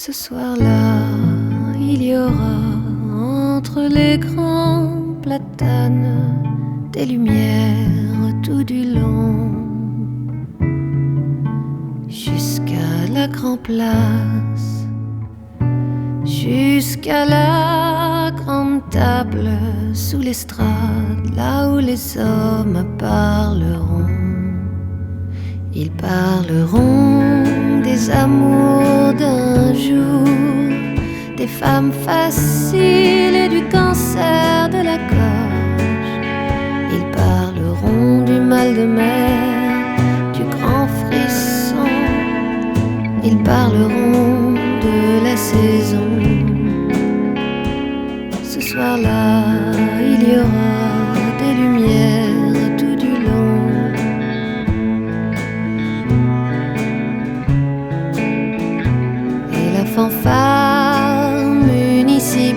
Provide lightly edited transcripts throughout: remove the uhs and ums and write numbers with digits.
Ce soir-là, il y aura entre les grands platanes des lumières tout du long, jusqu'à la grande place, jusqu'à la grande table sous l'estrade, là où les hommes parleront. Ils parleront des amours d'un jour, des femmes faciles et du cancer de la gorge. Ils parleront du mal de mer, du grand frisson. Ils parleront de la saison. Ce soir-là, il y aura des lumières tout du long. Et la fanfare municipale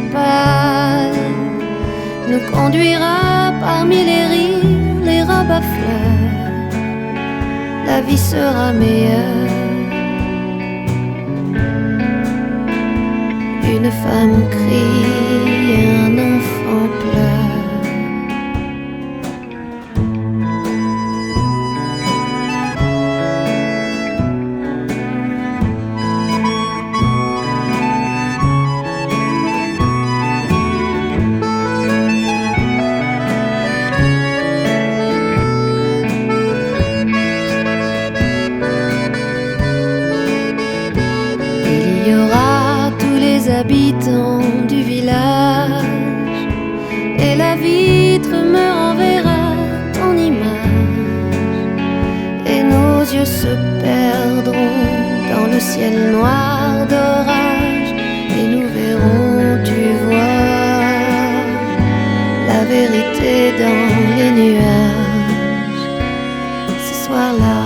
nous conduira parmi les rires, les robes à fleurs. La vie sera meilleure. Une femme crie, un enfant pleure. Il y aura tous les habitants du village, et la vitre me renverra ton image, et nos yeux se perdront dans le ciel noir d'orage, et nous verrons, tu vois, la vérité dans les nuages. Ce soir-là,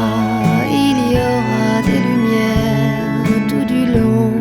il y aura des lumières tout du long.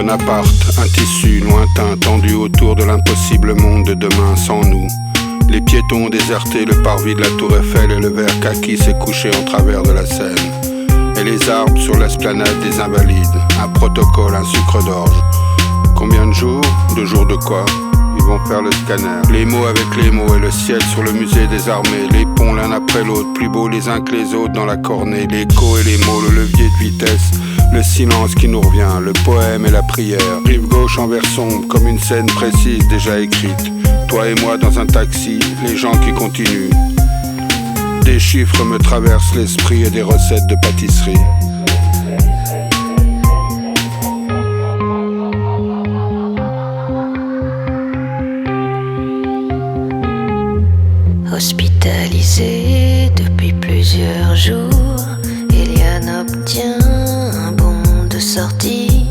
Bonaparte, un tissu lointain tendu autour de l'impossible monde de demain sans nous. Les piétons ont déserté le parvis de la tour Eiffel et le verre kaki s'est couché en travers de la Seine. Et les arbres sur l'esplanade des Invalides, un protocole, un sucre d'orge. Combien de jours? 2 jours de quoi? Ils vont faire le scanner. Les mots avec les mots et le ciel sur le musée des armées. Les ponts l'un après l'autre, plus beaux les uns que les autres dans la cornée. L'écho et les mots, le levier de vitesse, le silence qui nous revient, le poème et la prière. Rive gauche en vert sombre, comme une scène précise déjà écrite. Toi et moi dans un taxi, les gens qui continuent. Des chiffres me traversent l'esprit et des recettes de pâtisserie. Hospitalisé depuis plusieurs jours, Eliane obtient un bon de sortie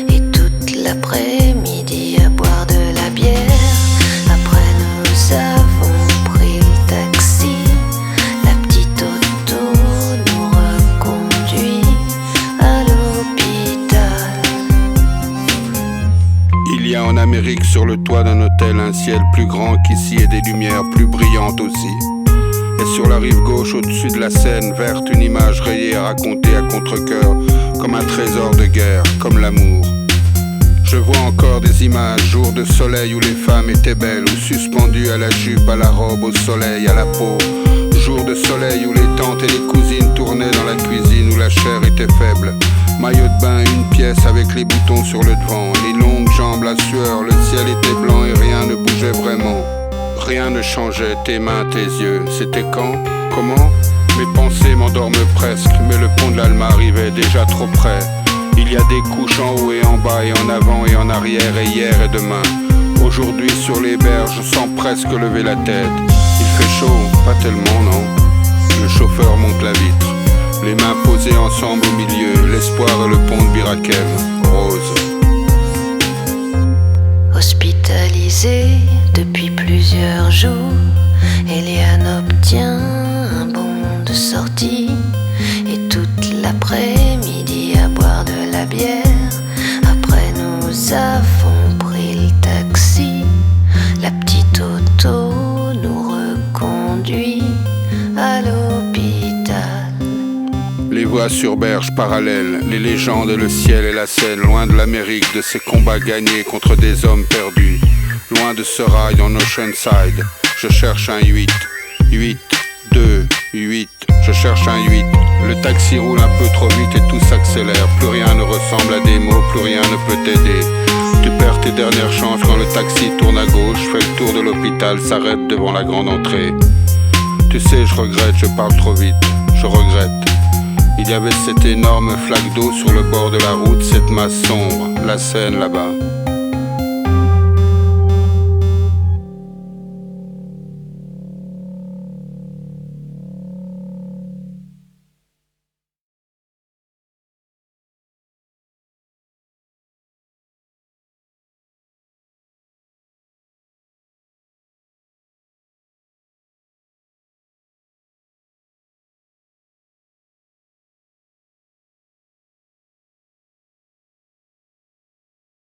et toute l'après-midi à boire de la bière. Après nous avons pris le taxi, la petite auto nous reconduit à l'hôpital. Il y a en Amérique sur le toit d'un hôtel un ciel plus grand qu'ici et des lumières plus brillantes aussi. Et sur la rive gauche au-dessus de la Seine, verte, une image rayée à raconter à contre-cœur, comme un trésor de guerre, comme l'amour. Je vois encore des images, jours de soleil où les femmes étaient belles, ou suspendues à la jupe, à la robe, au soleil, à la peau. Jours de soleil où les tantes et les cousines tournaient dans la cuisine, où la chair était faible. Maillot de bain, une pièce avec les boutons sur le devant, les longues jambes, la sueur, le ciel était blanc et rien ne bougeait vraiment. Rien ne changeait, tes mains, tes yeux, c'était quand? Comment? Mes pensées m'endorment presque, mais le pont de l'Alma arrivait déjà trop près. Il y a des couches en haut et en bas et en avant et en arrière et hier et demain. Aujourd'hui sur les berges, je sens presque lever la tête. Il fait chaud, pas tellement non. Le chauffeur monte la vitre, les mains posées ensemble au milieu, l'espoir et le pont de Birakev, rose. Hospitalisé depuis plusieurs jours, Eliane obtient un bon de sortie et toute l'après-midi à boire de la bière. Après nous avons pris le taxi, la petite auto nous reconduit à l'hôpital. Les voies sur berges parallèles, les légendes et le ciel et la Seine, loin de l'Amérique, de ces combats gagnés contre des hommes perdus. Loin de ce rail en Oceanside, je cherche un 8, 8, 2, 8, je cherche un 8. Le taxi roule un peu trop vite et tout s'accélère, plus rien ne ressemble à des mots, plus rien ne peut t'aider. Tu perds tes dernières chances quand le taxi tourne à gauche, fait le tour de l'hôpital, s'arrête devant la grande entrée. Tu sais, je regrette, je parle trop vite, je regrette. Il y avait cette énorme flaque d'eau sur le bord de la route, cette masse sombre, la Seine là-bas.